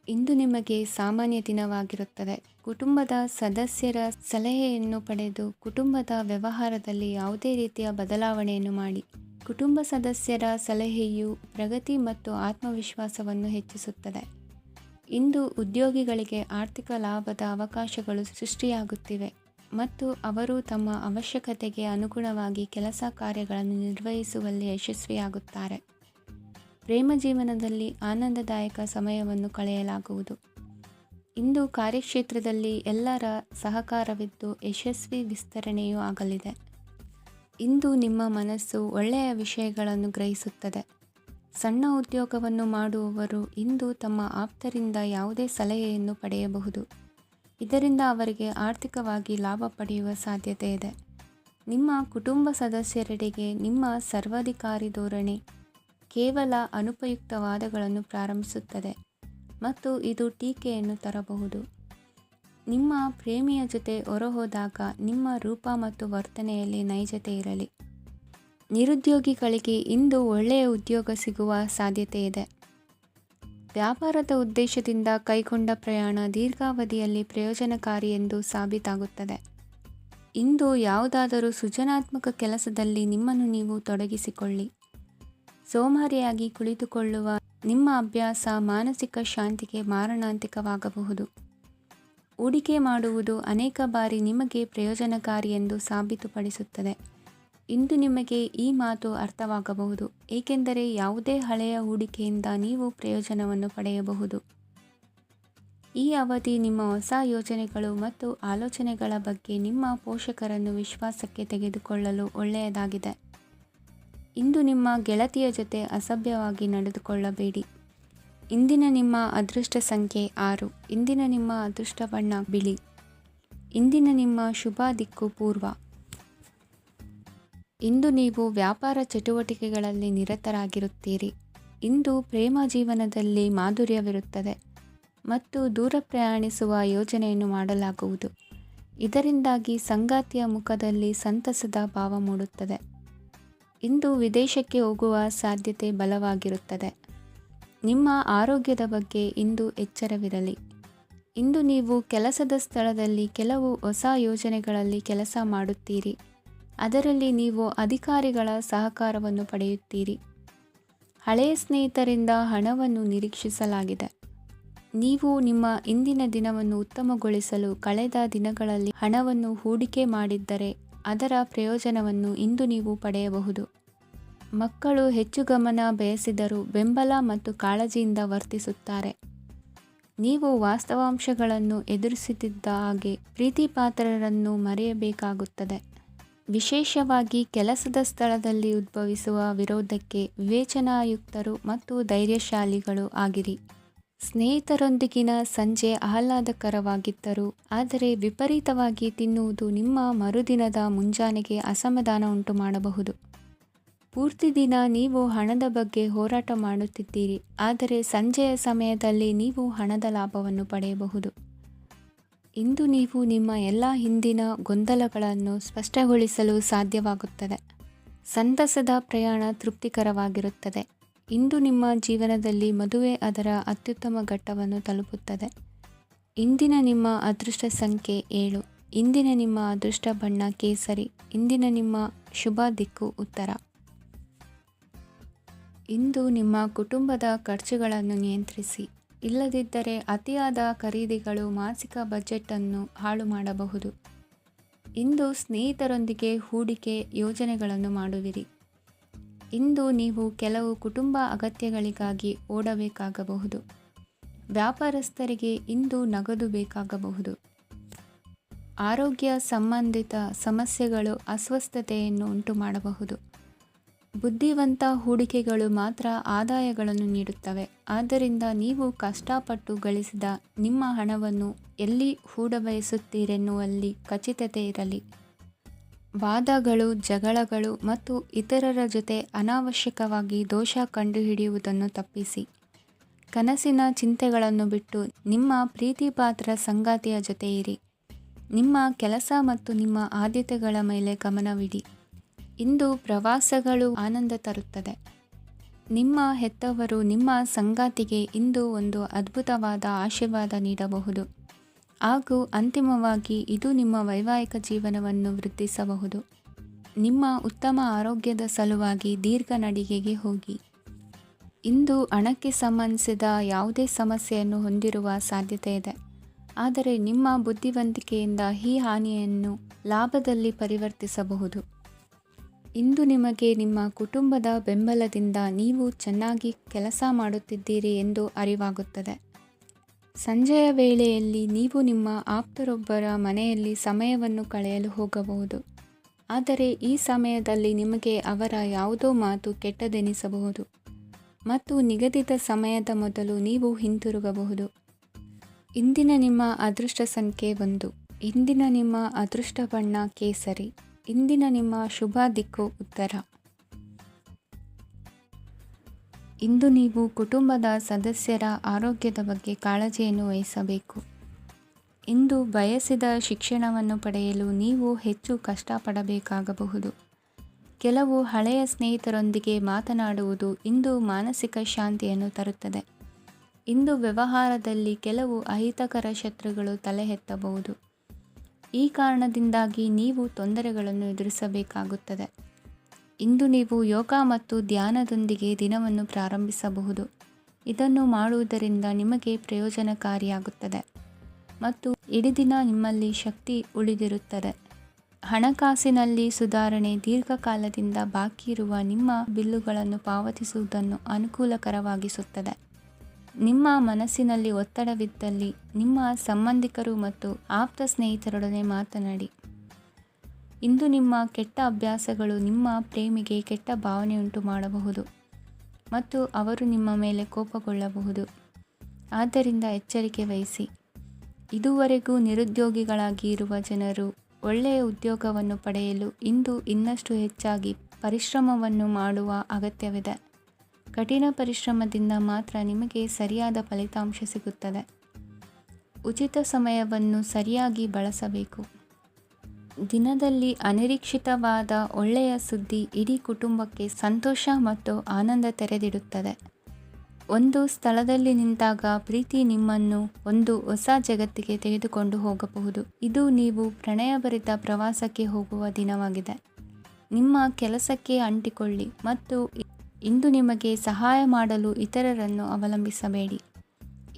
ಇಂದು ನಿಮಗೆ ಸಾಮಾನ್ಯ ದಿನವಾಗಿರುತ್ತದೆ. ಕುಟುಂಬದ ಸದಸ್ಯರ ಸಲಹೆಯನ್ನು ಪಡೆದು ಕುಟುಂಬದ ವ್ಯವಹಾರದಲ್ಲಿ ಯಾವುದೇ ರೀತಿಯ ಬದಲಾವಣೆಯನ್ನು ಮಾಡಿ. ಕುಟುಂಬ ಸದಸ್ಯರ ಸಲಹೆಯು ಪ್ರಗತಿ ಮತ್ತು ಆತ್ಮವಿಶ್ವಾಸವನ್ನು ಹೆಚ್ಚಿಸುತ್ತದೆ. ಇಂದು ಉದ್ಯೋಗಿಗಳಿಗೆ ಆರ್ಥಿಕ ಲಾಭದ ಅವಕಾಶಗಳು ಸೃಷ್ಟಿಯಾಗುತ್ತಿವೆ ಮತ್ತು ಅವರು ತಮ್ಮ ಅವಶ್ಯಕತೆಗೆ ಅನುಗುಣವಾಗಿ ಕೆಲಸ ಕಾರ್ಯಗಳನ್ನು ನಿರ್ವಹಿಸುವಲ್ಲಿ ಯಶಸ್ವಿಯಾಗುತ್ತಾರೆ. ಪ್ರೇಮ ಜೀವನದಲ್ಲಿ ಆನಂದದಾಯಕ ಸಮಯವನ್ನು ಕಳೆಯಲಾಗುವುದು. ಇಂದು ಕಾರ್ಯಕ್ಷೇತ್ರದಲ್ಲಿ ಎಲ್ಲರ ಸಹಕಾರವಿದ್ದು ಯಶಸ್ವಿ ವಿಸ್ತರಣೆಯೂ ಆಗಲಿದೆ. ಇಂದು ನಿಮ್ಮ ಮನಸ್ಸು ಒಳ್ಳೆಯ ವಿಷಯಗಳನ್ನು ಗ್ರಹಿಸುತ್ತದೆ. ಸಣ್ಣ ಉದ್ಯೋಗವನ್ನು ಮಾಡುವವರು ಇಂದು ತಮ್ಮ ಆಪ್ತರಿಂದ ಯಾವುದೇ ಸಲಹೆಯನ್ನು ಪಡೆಯಬಹುದು. ಇದರಿಂದ ಅವರಿಗೆ ಆರ್ಥಿಕವಾಗಿ ಲಾಭ ಪಡೆಯುವ ಸಾಧ್ಯತೆ ಇದೆ. ನಿಮ್ಮ ಕುಟುಂಬ ಸದಸ್ಯರೆಡೆಗೆ ನಿಮ್ಮ ಸರ್ವಾಧಿಕಾರಿ ಧೋರಣೆ ಕೇವಲ ಅನುಪಯುಕ್ತ ವಾದಗಳನ್ನು ಪ್ರಾರಂಭಿಸುತ್ತದೆ ಮತ್ತು ಇದು ಟೀಕೆಯನ್ನು ತರಬಹುದು. ನಿಮ್ಮ ಪ್ರೇಮಿಯ ಜೊತೆ ಹೊರಹೋದಾಗ ನಿಮ್ಮ ರೂಪ ಮತ್ತು ವರ್ತನೆಯಲ್ಲಿ ನೈಜತೆ ಇರಲಿ. ನಿರುದ್ಯೋಗಿಗಳಿಗೆ ಇಂದು ಒಳ್ಳೆಯ ಉದ್ಯೋಗ ಸಿಗುವ ಸಾಧ್ಯತೆ ಇದೆ. ವ್ಯಾಪಾರದ ಉದ್ದೇಶದಿಂದ ಕೈಗೊಂಡ ಪ್ರಯಾಣ ದೀರ್ಘಾವಧಿಯಲ್ಲಿ ಪ್ರಯೋಜನಕಾರಿ ಎಂದು ಸಾಬೀತಾಗುತ್ತದೆ. ಇಂದು ಯಾವುದಾದರೂ ಸೃಜನಾತ್ಮಕ ಕೆಲಸದಲ್ಲಿ ನಿಮ್ಮನ್ನು ನೀವು ತೊಡಗಿಸಿಕೊಳ್ಳಿ. ಸೋಮಾರಿಯಾಗಿ ಕುಳಿತುಕೊಳ್ಳುವ ನಿಮ್ಮ ಅಭ್ಯಾಸ ಮಾನಸಿಕ ಶಾಂತಿಗೆ ಮಾರಣಾಂತಿಕವಾಗಬಹುದು. ಹೂಡಿಕೆ ಮಾಡುವುದು ಅನೇಕ ಬಾರಿ ನಿಮಗೆ ಪ್ರಯೋಜನಕಾರಿ ಎಂದು ಸಾಬೀತುಪಡಿಸುತ್ತದೆ. ಇಂದು ನಿಮಗೆ ಈ ಮಾತು ಅರ್ಥವಾಗಬಹುದು, ಏಕೆಂದರೆ ಯಾವುದೇ ಹಳೆಯ ಹೂಡಿಕೆಯಿಂದ ನೀವು ಪ್ರಯೋಜನವನ್ನು ಪಡೆಯಬಹುದು. ಈ ಅವಧಿ ನಿಮ್ಮ ಹೊಸ ಯೋಜನೆಗಳು ಮತ್ತು ಆಲೋಚನೆಗಳ ಬಗ್ಗೆ ನಿಮ್ಮ ಪೋಷಕರನ್ನು ವಿಶ್ವಾಸಕ್ಕೆ ತೆಗೆದುಕೊಳ್ಳಲು ಒಳ್ಳೆಯದಾಗಿದೆ. ಇಂದು ನಿಮ್ಮ ಗೆಳತಿಯ ಜೊತೆ ಅಸಭ್ಯವಾಗಿ ನಡೆದುಕೊಳ್ಳಬೇಡಿ. ಇಂದಿನ ನಿಮ್ಮ ಅದೃಷ್ಟ ಸಂಖ್ಯೆ 6. ಇಂದಿನ ನಿಮ್ಮ ಅದೃಷ್ಟ ಬಣ್ಣ ಬಿಳಿ. ಇಂದಿನ ನಿಮ್ಮ ಶುಭ ದಿಕ್ಕು ಪೂರ್ವ. ಇಂದು ನೀವು ವ್ಯಾಪಾರ ಚಟುವಟಿಕೆಗಳಲ್ಲಿ ನಿರತರಾಗಿರುತ್ತೀರಿ. ಇಂದು ಪ್ರೇಮ ಜೀವನದಲ್ಲಿ ಮಾಧುರ್ಯವಿರುತ್ತದೆ ಮತ್ತು ದೂರ ಪ್ರಯಾಣಿಸುವ ಯೋಜನೆಯನ್ನು ಮಾಡಲಾಗುವುದು. ಇದರಿಂದಾಗಿ ಸಂಗಾತಿಯ ಮುಖದಲ್ಲಿ ಸಂತಸದ ಭಾವ ಮೂಡುತ್ತದೆ. ಇಂದು ವಿದೇಶಕ್ಕೆ ಹೋಗುವ ಸಾಧ್ಯತೆ ಬಲವಾಗಿರುತ್ತದೆ. ನಿಮ್ಮ ಆರೋಗ್ಯದ ಬಗ್ಗೆ ಇಂದು ಎಚ್ಚರವಿರಲಿ. ಇಂದು ನೀವು ಕೆಲಸದ ಸ್ಥಳದಲ್ಲಿ ಕೆಲವು ಹೊಸ ಯೋಜನೆಗಳಲ್ಲಿ ಕೆಲಸ ಮಾಡುತ್ತೀರಿ. ಅದರಲ್ಲಿ ನೀವು ಅಧಿಕಾರಿಗಳ ಸಹಕಾರವನ್ನು ಪಡೆಯುತ್ತೀರಿ. ಹಳೆಯ ಸ್ನೇಹಿತರಿಂದ ಹಣವನ್ನು ನಿರೀಕ್ಷಿಸಲಾಗಿದೆ. ನೀವು ನಿಮ್ಮ ಇಂದಿನ ದಿನವನ್ನು ಉತ್ತಮಗೊಳಿಸಲು ಕಳೆದ ದಿನಗಳಲ್ಲಿ ಹಣವನ್ನು ಹೂಡಿಕೆ ಮಾಡಿದ್ದರೆ ಅದರ ಪ್ರಯೋಜನವನ್ನು ಇಂದು ನೀವು ಪಡೆಯಬಹುದು. ಮಕ್ಕಳು ಹೆಚ್ಚು ಗಮನ ಬಯಸಿದರೂ ಬೆಂಬಲ ಮತ್ತು ಕಾಳಜಿಯಿಂದ ವರ್ತಿಸುತ್ತಾರೆ. ನೀವು ವಾಸ್ತವಾಂಶಗಳನ್ನು ಎದುರಿಸುತ್ತಿದ್ದ ಹಾಗೆ ಪ್ರೀತಿಪಾತ್ರರನ್ನು ಮರೆಯಬೇಕಾಗುತ್ತದೆ. ವಿಶೇಷವಾಗಿ ಕೆಲಸದ ಸ್ಥಳದಲ್ಲಿ ಉದ್ಭವಿಸುವ ವಿರೋಧಕ್ಕೆ ವಿವೇಚನಾಯುಕ್ತರು ಮತ್ತು ಧೈರ್ಯಶಾಲಿಗಳು ಆಗಿರಿ. ಸ್ನೇಹಿತರೊಂದಿಗಿನ ಸಂಜೆ ಆಹ್ಲಾದಕರವಾಗಿದ್ದರೂ ಆದರೆ ವಿಪರೀತವಾಗಿ ತಿನ್ನುವುದು ನಿಮ್ಮ ಮರುದಿನದ ಮುಂಜಾನೆಗೆ ಅಸಮಾಧಾನ ಉಂಟುಮಾಡಬಹುದು. ಪೂರ್ತಿ ದಿನ ನೀವು ಹಣದ ಬಗ್ಗೆ ಹೋರಾಟ ಮಾಡುತ್ತಿದ್ದೀರಿ, ಆದರೆ ಸಂಜೆಯ ಸಮಯದಲ್ಲಿ ನೀವು ಹಣದ ಲಾಭವನ್ನು ಪಡೆಯಬಹುದು. ಇಂದು ನೀವು ನಿಮ್ಮ ಎಲ್ಲ ಹಿಂದಿನ ಗೊಂದಲಗಳನ್ನು ಸ್ಪಷ್ಟಗೊಳಿಸಲು ಸಾಧ್ಯವಾಗುತ್ತದೆ. ಸಂತಸದ ಪ್ರಯಾಣ ತೃಪ್ತಿಕರವಾಗಿರುತ್ತದೆ. ಇಂದು ನಿಮ್ಮ ಜೀವನದಲ್ಲಿ ಮದುವೆ ಅದರ ಅತ್ಯುತ್ತಮ ಘಟ್ಟವನ್ನು ತಲುಪುತ್ತದೆ. ಇಂದಿನ ನಿಮ್ಮ ಅದೃಷ್ಟ ಸಂಖ್ಯೆ 7. ಇಂದಿನ ನಿಮ್ಮ ಅದೃಷ್ಟ ಬಣ್ಣ ಕೇಸರಿ. ಇಂದಿನ ನಿಮ್ಮ ಶುಭ ದಿಕ್ಕು ಉತ್ತರ. ಇಂದು ನಿಮ್ಮ ಕುಟುಂಬದ ಖರ್ಚುಗಳನ್ನು ನಿಯಂತ್ರಿಸಿ. ಇಲ್ಲದಿದ್ದರೆ ಅತಿಯಾದ ಖರೀದಿಗಳು ಮಾಸಿಕ ಬಜೆಟನ್ನು ಹಾಳು ಮಾಡಬಹುದು. ಇಂದು ಸ್ನೇಹಿತರೊಂದಿಗೆ ಹೂಡಿಕೆ ಯೋಜನೆಗಳನ್ನು ಮಾಡುವಿರಿ. ಇಂದು ನೀವು ಕೆಲವು ಕುಟುಂಬ ಅಗತ್ಯಗಳಿಗಾಗಿ ಓಡಬೇಕಾಗಬಹುದು. ವ್ಯಾಪಾರಸ್ಥರಿಗೆ ಇಂದು ನಗದು ಬೇಕಾಗಬಹುದು. ಆರೋಗ್ಯ ಸಂಬಂಧಿತ ಸಮಸ್ಯೆಗಳು ಅಸ್ವಸ್ಥತೆಯನ್ನು ಉಂಟುಮಾಡಬಹುದು. ಬುದ್ಧಿವಂತ ಹೂಡಿಕೆಗಳು ಮಾತ್ರ ಆದಾಯಗಳನ್ನು ನೀಡುತ್ತವೆ. ಆದ್ದರಿಂದ ನೀವು ಕಷ್ಟಪಟ್ಟು ಗಳಿಸಿದ ನಿಮ್ಮ ಹಣವನ್ನು ಎಲ್ಲಿ ಹೂಡಬಯಸುತ್ತೀರೆನ್ನುವಲ್ಲಿ ಖಚಿತತೆ ಇರಲಿ. ವಾದಗಳು, ಜಗಳಗಳು ಮತ್ತು ಇತರರ ಜೊತೆ ಅನಾವಶ್ಯಕವಾಗಿ ದೋಷ ಕಂಡುಹಿಡಿಯುವುದನ್ನು ತಪ್ಪಿಸಿ. ಕನಸಿನ ಚಿಂತೆಗಳನ್ನು ಬಿಟ್ಟು ನಿಮ್ಮ ಪ್ರೀತಿಪಾತ್ರ ಸಂಗಾತಿಯ ಜೊತೆ ಇರಿ. ನಿಮ್ಮ ಕೆಲಸ ಮತ್ತು ನಿಮ್ಮ ಆದ್ಯತೆಗಳ ಮೇಲೆ ಗಮನವಿಡಿ. ಇಂದು ಪ್ರವಾಸಗಳು ಆನಂದ ತರುತ್ತದೆ. ನಿಮ್ಮ ಹೆತ್ತವರು ನಿಮ್ಮ ಸಂಗಾತಿಗೆ ಇಂದು ಒಂದು ಅದ್ಭುತವಾದ ಆಶೀರ್ವಾದ ನೀಡಬಹುದು ಹಾಗೂ ಅಂತಿಮವಾಗಿ ಇದು ನಿಮ್ಮ ವೈವಾಹಿಕ ಜೀವನವನ್ನು ವೃದ್ಧಿಸಬಹುದು. ನಿಮ್ಮ ಉತ್ತಮ ಆರೋಗ್ಯದ ಸಲುವಾಗಿ ದೀರ್ಘ ನಡಿಗೆಗೆ ಹೋಗಿ. ಇಂದು ಹಣಕ್ಕೆ ಸಂಬಂಧಿಸಿದ ಯಾವುದೇ ಸಮಸ್ಯೆಯನ್ನು ಹೊಂದಿರುವ ಸಾಧ್ಯತೆ ಇದೆ, ಆದರೆ ನಿಮ್ಮ ಬುದ್ಧಿವಂತಿಕೆಯಿಂದ ಈ ಹಾನಿಯನ್ನು ಲಾಭದಲ್ಲಿ ಪರಿವರ್ತಿಸಬಹುದು. ಇಂದು ನಿಮಗೆ ನಿಮ್ಮ ಕುಟುಂಬದ ಬೆಂಬಲದಿಂದ ನೀವು ಚೆನ್ನಾಗಿ ಕೆಲಸ ಮಾಡುತ್ತಿದ್ದೀರಿ ಎಂದು ಅರಿವಾಗುತ್ತದೆ. ಸಂಜೆಯ ವೇಳೆಯಲ್ಲಿ ನೀವು ನಿಮ್ಮ ಆಪ್ತರೊಬ್ಬರ ಮನೆಯಲ್ಲಿ ಸಮಯವನ್ನು ಕಳೆಯಲು ಹೋಗಬಹುದು, ಆದರೆ ಈ ಸಮಯದಲ್ಲಿ ನಿಮಗೆ ಅವರ ಯಾವುದೋ ಮಾತು ಕೆಟ್ಟದೆನಿಸಬಹುದು ಮತ್ತು ನಿಗದಿತ ಸಮಯದ ಮೊದಲು ನೀವು ಹಿಂತಿರುಗಬಹುದು. ಇಂದಿನ ನಿಮ್ಮ ಅದೃಷ್ಟ ಸಂಖ್ಯೆ 1. ಇಂದಿನ ನಿಮ್ಮ ಅದೃಷ್ಟ ಬಣ್ಣ ಕೇಸರಿ. ಇಂದಿನ ನಿಮ್ಮ ಶುಭ ದಿಕ್ಕು ಉತ್ತರ. ಇಂದು ನೀವು ಕುಟುಂಬದ ಸದಸ್ಯರ ಆರೋಗ್ಯದ ಬಗ್ಗೆ ಕಾಳಜಿಯನ್ನು ವಹಿಸಬೇಕು. ಇಂದು ಬಯಸಿದ ಶಿಕ್ಷಣವನ್ನು ಪಡೆಯಲು ನೀವು ಹೆಚ್ಚು ಕಷ್ಟಪಡಬೇಕಾಗಬಹುದು. ಕೆಲವು ಹಳೆಯ ಸ್ನೇಹಿತರೊಂದಿಗೆ ಮಾತನಾಡುವುದು ಇಂದು ಮಾನಸಿಕ ಶಾಂತಿಯನ್ನು ತರುತ್ತದೆ. ಇಂದು ವ್ಯವಹಾರದಲ್ಲಿ ಕೆಲವು ಅಹಿತಕರ ಶತ್ರುಗಳು ತಲೆ ಎತ್ತಬಹುದು. ಈ ಕಾರಣದಿಂದಾಗಿ ನೀವು ತೊಂದರೆಗಳನ್ನು ಎದುರಿಸಬೇಕಾಗುತ್ತದೆ. ಇಂದು ನೀವು ಯೋಗ ಮತ್ತು ಧ್ಯಾನದೊಂದಿಗೆ ದಿನವನ್ನು ಪ್ರಾರಂಭಿಸಬಹುದು. ಇದನ್ನು ಮಾಡುವುದರಿಂದ ನಿಮಗೆ ಪ್ರಯೋಜನಕಾರಿಯಾಗುತ್ತದೆ ಮತ್ತು ಇಡೀ ದಿನ ನಿಮ್ಮಲ್ಲಿ ಶಕ್ತಿ ಉಳಿದಿರುತ್ತದೆ. ಹಣಕಾಸಿನಲ್ಲಿ ಸುಧಾರಣೆ. ದೀರ್ಘಕಾಲದಿಂದ ಬಾಕಿ ಇರುವ ನಿಮ್ಮ ಬಿಲ್ಲುಗಳನ್ನು ಪಾವತಿಸುವುದನ್ನು ಅನುಕೂಲಕರವಾಗಿಸುತ್ತದೆ. ನಿಮ್ಮ ಮನಸ್ಸಿನಲ್ಲಿ ಒತ್ತಡವಿದ್ದಲ್ಲಿ ನಿಮ್ಮ ಸಂಬಂಧಿಕರು ಮತ್ತು ಆಪ್ತ ಸ್ನೇಹಿತರೊಡನೆ ಮಾತನಾಡಿ. ಇಂದು ನಿಮ್ಮ ಕೆಟ್ಟ ಅಭ್ಯಾಸಗಳು ನಿಮ್ಮ ಪ್ರೇಮಿಗೆ ಕೆಟ್ಟ ಭಾವನೆಯುಂಟು ಮಾಡಬಹುದು ಮತ್ತು ಅವರು ನಿಮ್ಮ ಮೇಲೆ ಕೋಪಗೊಳ್ಳಬಹುದು. ಆದ್ದರಿಂದ ಎಚ್ಚರಿಕೆ ವಹಿಸಿ. ಇದುವರೆಗೂ ನಿರುದ್ಯೋಗಿಗಳಾಗಿ ಇರುವ ಜನರು ಒಳ್ಳೆಯ ಉದ್ಯೋಗವನ್ನು ಪಡೆಯಲು ಇಂದು ಇನ್ನಷ್ಟು ಹೆಚ್ಚಾಗಿ ಪರಿಶ್ರಮವನ್ನು ಮಾಡುವ ಅಗತ್ಯವಿದೆ. ಕಠಿಣ ಪರಿಶ್ರಮದಿಂದ ಮಾತ್ರ ನಿಮಗೆ ಸರಿಯಾದ ಫಲಿತಾಂಶ ಸಿಗುತ್ತದೆ. ಉಚಿತ ಸಮಯವನ್ನು ಸರಿಯಾಗಿ ಬಳಸಬೇಕು. ದಿನದಲ್ಲಿ ಅನಿರೀಕ್ಷಿತವಾದ ಒಳ್ಳೆಯ ಸುದ್ದಿ ಇಡೀ ಕುಟುಂಬಕ್ಕೆ ಸಂತೋಷ ಮತ್ತು ಆನಂದ ತೆರೆದಿಡುತ್ತದೆ. ಒಂದು ಸ್ಥಳದಲ್ಲಿ ನಿಂತಾಗ ಪ್ರೀತಿ ನಿಮ್ಮನ್ನು ಒಂದು ಹೊಸ ಜಗತ್ತಿಗೆ ತೆಗೆದುಕೊಂಡು ಹೋಗಬಹುದು. ಇದು ನೀವು ಪ್ರಣಯಭರಿತ ಪ್ರವಾಸಕ್ಕೆ ಹೋಗುವ ದಿನವಾಗಿದೆ. ನಿಮ್ಮ ಕೆಲಸಕ್ಕೆ ಅಂಟಿಕೊಳ್ಳಿ ಮತ್ತು ಇಂದು ನಿಮಗೆ ಸಹಾಯ ಮಾಡಲು ಇತರರನ್ನು ಅವಲಂಬಿಸಬೇಡಿ.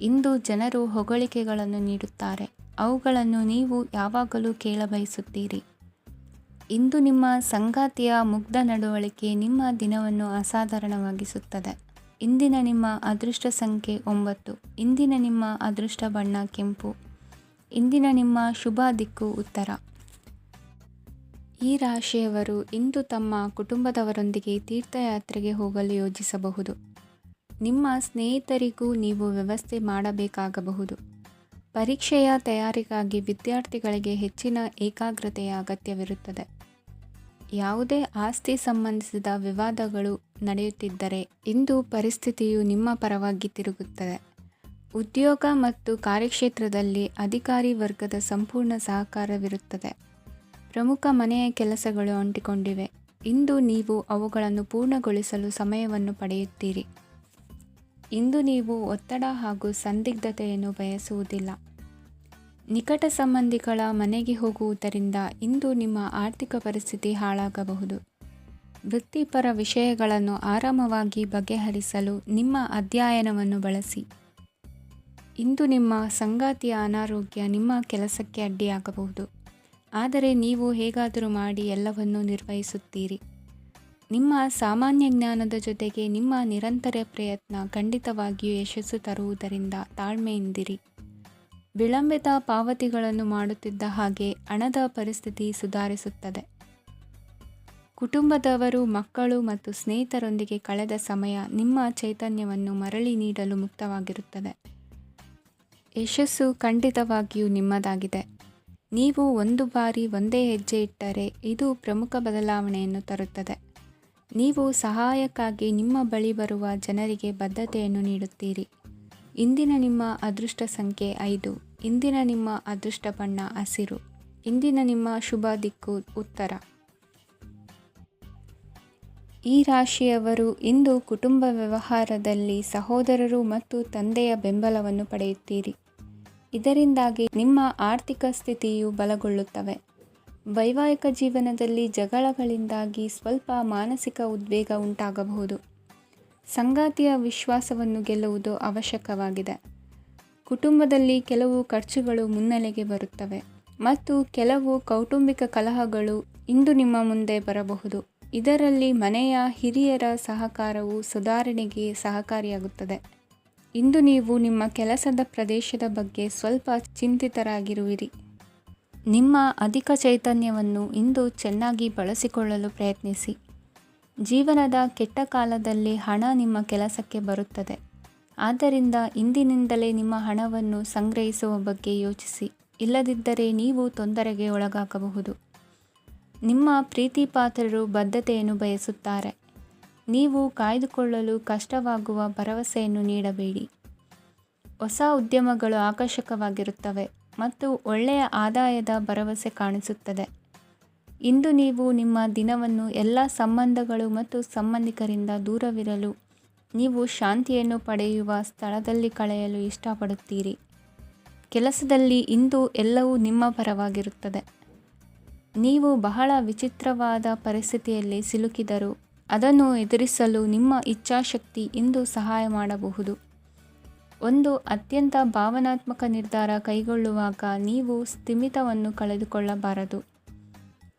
ಇಂದು ಜನರು ಹೊಗಳಿಕೆಗಳನ್ನು ನೀಡುತ್ತಾರೆ, ಅವುಗಳನ್ನು ನೀವು ಯಾವಾಗಲೂ ಕೇಳಬಯಸುತ್ತೀರಿ. ಇಂದು ನಿಮ್ಮ ಸಂಗಾತಿಯ ಮುಗ್ಧ ನಡವಳಿಕೆ ನಿಮ್ಮ ದಿನವನ್ನು ಅಸಾಧಾರಣವಾಗಿಸುತ್ತದೆ. ಇಂದಿನ ನಿಮ್ಮ ಅದೃಷ್ಟ ಸಂಖ್ಯೆ 9. ಇಂದಿನ ನಿಮ್ಮ ಅದೃಷ್ಟ ಬಣ್ಣ ಕೆಂಪು. ಇಂದಿನ ನಿಮ್ಮ ಶುಭ ದಿಕ್ಕು ಉತ್ತರ. ಈ ರಾಶಿಯವರು ಇಂದು ತಮ್ಮ ಕುಟುಂಬದವರೊಂದಿಗೆ ತೀರ್ಥಯಾತ್ರೆಗೆ ಹೋಗಲು ಯೋಜಿಸಬಹುದು. ನಿಮ್ಮ ಸ್ನೇಹಿತರಿಗೂ ನೀವು ವ್ಯವಸ್ಥೆ ಮಾಡಬೇಕಾಗಬಹುದು. ಪರೀಕ್ಷೆಯ ತಯಾರಿಗಾಗಿ ವಿದ್ಯಾರ್ಥಿಗಳಿಗೆ ಹೆಚ್ಚಿನ ಏಕಾಗ್ರತೆಯ ಅಗತ್ಯವಿರುತ್ತದೆ. ಯಾವುದೇ ಆಸ್ತಿ ಸಂಬಂಧಿಸಿದ ವಿವಾದಗಳು ನಡೆಯುತ್ತಿದ್ದರೆ ಇಂದು ಪರಿಸ್ಥಿತಿಯು ನಿಮ್ಮ ಪರವಾಗಿ ತಿರುಗುತ್ತದೆ. ಉದ್ಯೋಗ ಮತ್ತು ಕಾರ್ಯಕ್ಷೇತ್ರದಲ್ಲಿ ಅಧಿಕಾರಿ ವರ್ಗದ ಸಂಪೂರ್ಣ ಸಹಕಾರವಿರುತ್ತದೆ. ಪ್ರಮುಖ ಮನೆಯ ಕೆಲಸಗಳು ಅಂಟಿಕೊಂಡಿವೆ. ಇಂದು ನೀವು ಅವುಗಳನ್ನು ಪೂರ್ಣಗೊಳಿಸಲು ಸಮಯವನ್ನು ಪಡೆಯುತ್ತೀರಿ. ಇಂದು ನೀವು ಒತ್ತಡ ಹಾಗೂ ಸಂದಿಗ್ಧತೆಯನ್ನು ಬಯಸುವುದಿಲ್ಲ. ನಿಕಟ ಸಂಬಂಧಿಗಳ ಮನೆಗೆ ಹೋಗುವುದರಿಂದ ಇಂದು ನಿಮ್ಮ ಆರ್ಥಿಕ ಪರಿಸ್ಥಿತಿ ಹಾಳಾಗಬಹುದು. ವೃತ್ತಿಪರ ವಿಷಯಗಳನ್ನು ಆರಾಮವಾಗಿ ಬಗೆಹರಿಸಲು ನಿಮ್ಮ ಅಧ್ಯಯನವನ್ನು ಬಳಸಿ. ಇಂದು ನಿಮ್ಮ ಸಂಗಾತಿಯ ಅನಾರೋಗ್ಯ ನಿಮ್ಮ ಕೆಲಸಕ್ಕೆ ಅಡ್ಡಿಯಾಗಬಹುದು, ಆದರೆ ನೀವು ಹೇಗಾದರೂ ಮಾಡಿ ಎಲ್ಲವನ್ನೂ ನಿರ್ವಹಿಸುತ್ತೀರಿ. ನಿಮ್ಮ ಸಾಮಾನ್ಯ ಜ್ಞಾನದ ಜೊತೆಗೆ ನಿಮ್ಮ ನಿರಂತರ ಪ್ರಯತ್ನ ಖಂಡಿತವಾಗಿಯೂ ಯಶಸ್ಸು ತರುವುದರಿಂದ ತಾಳ್ಮೆಯಿಂದಿರಿ. ವಿಳಂಬಿತ ಪಾವತಿಗಳನ್ನು ಮಾಡುತ್ತಿದ್ದ ಹಾಗೆ ಹಣದ ಪರಿಸ್ಥಿತಿ ಸುಧಾರಿಸುತ್ತದೆ. ಕುಟುಂಬದವರು, ಮಕ್ಕಳು ಮತ್ತು ಸ್ನೇಹಿತರೊಂದಿಗೆ ಕಳೆದ ಸಮಯ ನಿಮ್ಮ ಚೈತನ್ಯವನ್ನು ಮರಳಿ ನೀಡಲು ಮುಕ್ತವಾಗಿರುತ್ತದೆ. ಯಶಸ್ಸು ಖಂಡಿತವಾಗಿಯೂ ನಿಮ್ಮದಾಗಿದೆ. ನೀವು ಒಂದು ಬಾರಿ ಒಂದೇ ಹೆಜ್ಜೆ ಇಟ್ಟರೆ ಇದು ಪ್ರಮುಖ ಬದಲಾವಣೆಯನ್ನು ತರುತ್ತದೆ. ನೀವು ಸಹಾಯಕ್ಕಾಗಿ ನಿಮ್ಮ ಬಳಿ ಬರುವ ಜನರಿಗೆ ಬದ್ಧತೆಯನ್ನು ನೀಡುತ್ತೀರಿ. ಇಂದಿನ ನಿಮ್ಮ ಅದೃಷ್ಟ ಸಂಖ್ಯೆ 5. ಇಂದಿನ ನಿಮ್ಮ ಅದೃಷ್ಟ ಬಣ್ಣ ಹಸಿರು. ಇಂದಿನ ನಿಮ್ಮ ಶುಭ ದಿಕ್ಕು ಉತ್ತರ. ಈ ರಾಶಿಯವರು ಇಂದು ಕುಟುಂಬ ವ್ಯವಹಾರದಲ್ಲಿ ಸಹೋದರರು ಮತ್ತು ತಂದೆಯ ಬೆಂಬಲವನ್ನು ಪಡೆಯುತ್ತೀರಿ. ಇದರಿಂದಾಗಿ ನಿಮ್ಮ ಆರ್ಥಿಕ ಸ್ಥಿತಿಯು ಬಲಗೊಳ್ಳುತ್ತವೆ. ವೈವಾಹಿಕ ಜೀವನದಲ್ಲಿ ಜಗಳಗಳಿಂದಾಗಿ ಸ್ವಲ್ಪ ಮಾನಸಿಕ ಉದ್ವೇಗ ಉಂಟಾಗಬಹುದು. ಸಂಗಾತಿಯ ವಿಶ್ವಾಸವನ್ನು ಗೆಲ್ಲುವುದು ಅವಶ್ಯಕವಾಗಿದೆ. ಕುಟುಂಬದಲ್ಲಿ ಕೆಲವು ಖರ್ಚುಗಳು ಮುನ್ನೆಲೆಗೆ ಬರುತ್ತವೆ ಮತ್ತು ಕೆಲವು ಕೌಟುಂಬಿಕ ಕಲಹಗಳು ಇಂದು ನಿಮ್ಮ ಮುಂದೆ ಬರಬಹುದು. ಇದರಲ್ಲಿ ಮನೆಯ ಹಿರಿಯರ ಸಹಕಾರವು ಸುಧಾರಣೆಗೆ ಸಹಕಾರಿಯಾಗುತ್ತದೆ. ಇಂದು ನೀವು ನಿಮ್ಮ ಕೆಲಸದ ಪ್ರದೇಶದ ಬಗ್ಗೆ ಸ್ವಲ್ಪ ಚಿಂತಿತರಾಗಿರುವಿರಿ. ನಿಮ್ಮ ಅಧಿಕ ಚೈತನ್ಯವನ್ನು ಇಂದು ಚೆನ್ನಾಗಿ ಬಳಸಿಕೊಳ್ಳಲು ಪ್ರಯತ್ನಿಸಿ. ಜೀವನದ ಕೆಟ್ಟ ಕಾಲದಲ್ಲಿ ಹಣ ನಿಮ್ಮ ಕೆಲಸಕ್ಕೆ ಬರುತ್ತದೆ. ಆದ್ದರಿಂದ ಇಂದಿನಿಂದಲೇ ನಿಮ್ಮ ಹಣವನ್ನು ಸಂಗ್ರಹಿಸುವ ಬಗ್ಗೆ ಯೋಚಿಸಿ. ಇಲ್ಲದಿದ್ದರೆ ನೀವು ತೊಂದರೆಗೆ ಒಳಗಾಗಬಹುದು. ನಿಮ್ಮ ಪ್ರೀತಿಪಾತ್ರರು ಬದ್ಧತೆಯನ್ನು ಬಯಸುತ್ತಾರೆ. ನೀವು ಕಾಯ್ದುಕೊಳ್ಳಲು ಕಷ್ಟವಾಗುವ ಭರವಸೆಯನ್ನು ನೀಡಬೇಡಿ. ಹೊಸ ಉದ್ಯಮಗಳು ಆಕರ್ಷಕವಾಗಿರುತ್ತವೆ ಮತ್ತು ಒಳ್ಳೆಯ ಆದಾಯದ ಭರವಸೆ ಕಾಣಿಸುತ್ತದೆ. ಇಂದು ನೀವು ನಿಮ್ಮ ದಿನವನ್ನು ಎಲ್ಲ ಸಂಬಂಧಗಳು ಮತ್ತು ಸಂಬಂಧಿಕರಿಂದ ದೂರವಿರಲು ನೀವು ಶಾಂತಿಯನ್ನು ಪಡೆಯುವ ಸ್ಥಳದಲ್ಲಿ ಕಳೆಯಲು ಇಷ್ಟಪಡುತ್ತೀರಿ. ಕೆಲಸದಲ್ಲಿ ಇಂದು ಎಲ್ಲವೂ ನಿಮ್ಮ ಪರವಾಗಿರುತ್ತದೆ. ನೀವು ಬಹಳ ವಿಚಿತ್ರವಾದ ಪರಿಸ್ಥಿತಿಯಲ್ಲಿ ಸಿಲುಕಿದರೂ ಅದನ್ನು ಎದುರಿಸಲು ನಿಮ್ಮ ಇಚ್ಛಾಶಕ್ತಿ ಇಂದು ಸಹಾಯ ಮಾಡಬಹುದು. ಒಂದು ಅತ್ಯಂತ ಭಾವನಾತ್ಮಕ ನಿರ್ಧಾರ ಕೈಗೊಳ್ಳುವಾಗ ನೀವು ಸ್ಥಿಮಿತವನ್ನು ಕಳೆದುಕೊಳ್ಳಬಾರದು.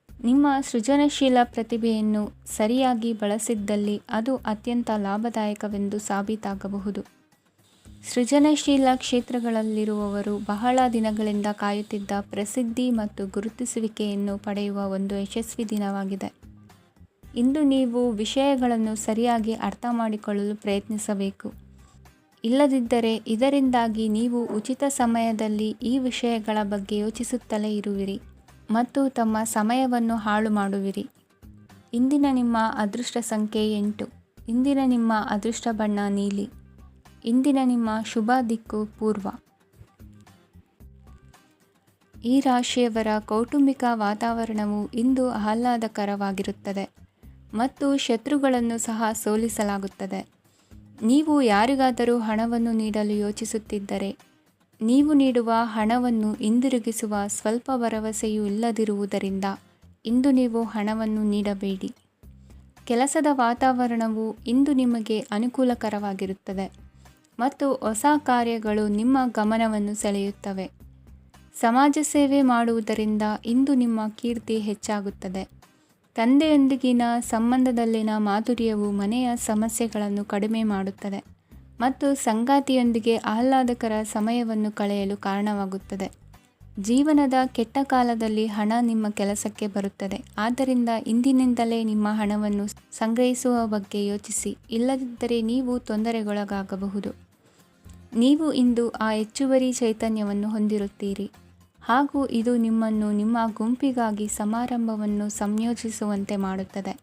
ನಿಮ್ಮ ಸೃಜನಶೀಲ ಪ್ರತಿಭೆಯನ್ನು ಸರಿಯಾಗಿ ಬಳಸಿದ್ದಲ್ಲಿ ಅದು ಅತ್ಯಂತ ಲಾಭದಾಯಕವೆಂದು ಸಾಬೀತಾಗಬಹುದು. ಸೃಜನಶೀಲ ಕ್ಷೇತ್ರಗಳಲ್ಲಿರುವವರು ಬಹಳ ದಿನಗಳಿಂದ ಕಾಯುತ್ತಿದ್ದ ಪ್ರಸಿದ್ಧಿ ಮತ್ತು ಗುರುತಿಸುವಿಕೆಯನ್ನು ಪಡೆಯುವ ಒಂದು ಯಶಸ್ವಿ ದಿನವಾಗಿದೆ. ಇಂದು ನೀವು ವಿಷಯಗಳನ್ನು ಸರಿಯಾಗಿ ಅರ್ಥ ಮಾಡಿಕೊಳ್ಳಲು ಪ್ರಯತ್ನಿಸಬೇಕು. ಇಲ್ಲದಿದ್ದರೆ ಇದರಿಂದಾಗಿ ನೀವು ಉಚಿತ ಸಮಯದಲ್ಲಿ ಈ ವಿಷಯಗಳ ಬಗ್ಗೆ ಯೋಚಿಸುತ್ತಲೇ ಇರುವಿರಿ ಮತ್ತು ತಮ್ಮ ಸಮಯವನ್ನು ಹಾಳು ಮಾಡುವಿರಿ. ಇಂದಿನ ನಿಮ್ಮ ಅದೃಷ್ಟ ಸಂಖ್ಯೆ 8. ಇಂದಿನ ನಿಮ್ಮ ಅದೃಷ್ಟ ಬಣ್ಣ ನೀಲಿ. ಇಂದಿನ ನಿಮ್ಮ ಶುಭ ದಿಕ್ಕು ಪೂರ್ವ. ಈ ರಾಶಿಯವರ ಕೌಟುಂಬಿಕ ವಾತಾವರಣವು ಇಂದು ಆಹ್ಲಾದಕರವಾಗಿರುತ್ತದೆ ಮತ್ತು ಶತ್ರುಗಳನ್ನು ಸಹ ಸೋಲಿಸಲಾಗುತ್ತದೆ. ನೀವು ಯಾರಿಗಾದರೂ ಹಣವನ್ನು ನೀಡಲು ಯೋಚಿಸುತ್ತಿದ್ದರೆ, ನೀವು ನೀಡುವ ಹಣವನ್ನು ಹಿಂದಿರುಗಿಸುವ ಸ್ವಲ್ಪ ಭರವಸೆಯೂ ಇಲ್ಲದಿರುವುದರಿಂದ ಇಂದು ನೀವು ಹಣವನ್ನು ನೀಡಬೇಡಿ. ಕೆಲಸದ ವಾತಾವರಣವು ಇಂದು ನಿಮಗೆ ಅನುಕೂಲಕರವಾಗಿರುತ್ತದೆ ಮತ್ತು ಹೊಸ ಕಾರ್ಯಗಳು ನಿಮ್ಮ ಗಮನವನ್ನು ಸೆಳೆಯುತ್ತವೆ. ಸಮಾಜ ಸೇವೆ ಮಾಡುವುದರಿಂದ ಇಂದು ನಿಮ್ಮ ಕೀರ್ತಿ ಹೆಚ್ಚಾಗುತ್ತದೆ. ತಂದೆಯೊಂದಿಗಿನ ಸಂಬಂಧದಲ್ಲಿನ ಮಾಧುರ್ಯವು ಮನೆಯ ಸಮಸ್ಯೆಗಳನ್ನು ಕಡಿಮೆ ಮಾಡುತ್ತದೆ ಮತ್ತು ಸಂಗಾತಿಯೊಂದಿಗೆ ಆಹ್ಲಾದಕರ ಸಮಯವನ್ನು ಕಳೆಯಲು ಕಾರಣವಾಗುತ್ತದೆ. ಜೀವನದ ಕೆಟ್ಟ ಕಾಲದಲ್ಲಿ ಹಣ ನಿಮ್ಮ ಕೆಲಸಕ್ಕೆ ಬರುತ್ತದೆ. ಆದ್ದರಿಂದ ಇಂದಿನಿಂದಲೇ ನಿಮ್ಮ ಹಣವನ್ನು ಸಂಗ್ರಹಿಸುವ ಬಗ್ಗೆ ಯೋಚಿಸಿ. ಇಲ್ಲದಿದ್ದರೆ ನೀವು ತೊಂದರೆಗೊಳಗಾಗಬಹುದು. ನೀವು ಇಂದು ಆ ಹೆಚ್ಚುವರಿ ಚೈತನ್ಯವನ್ನು ಹೊಂದಿರುತ್ತೀರಿ ಹಾಗೂ ಇದು ನಿಮ್ಮನ್ನು ನಿಮ್ಮ ಗುಂಪಿಗಾಗಿ ಸಮಾರಂಭವನ್ನು ಸಂಯೋಜಿಸುವಂತೆ ಮಾಡುತ್ತದೆ.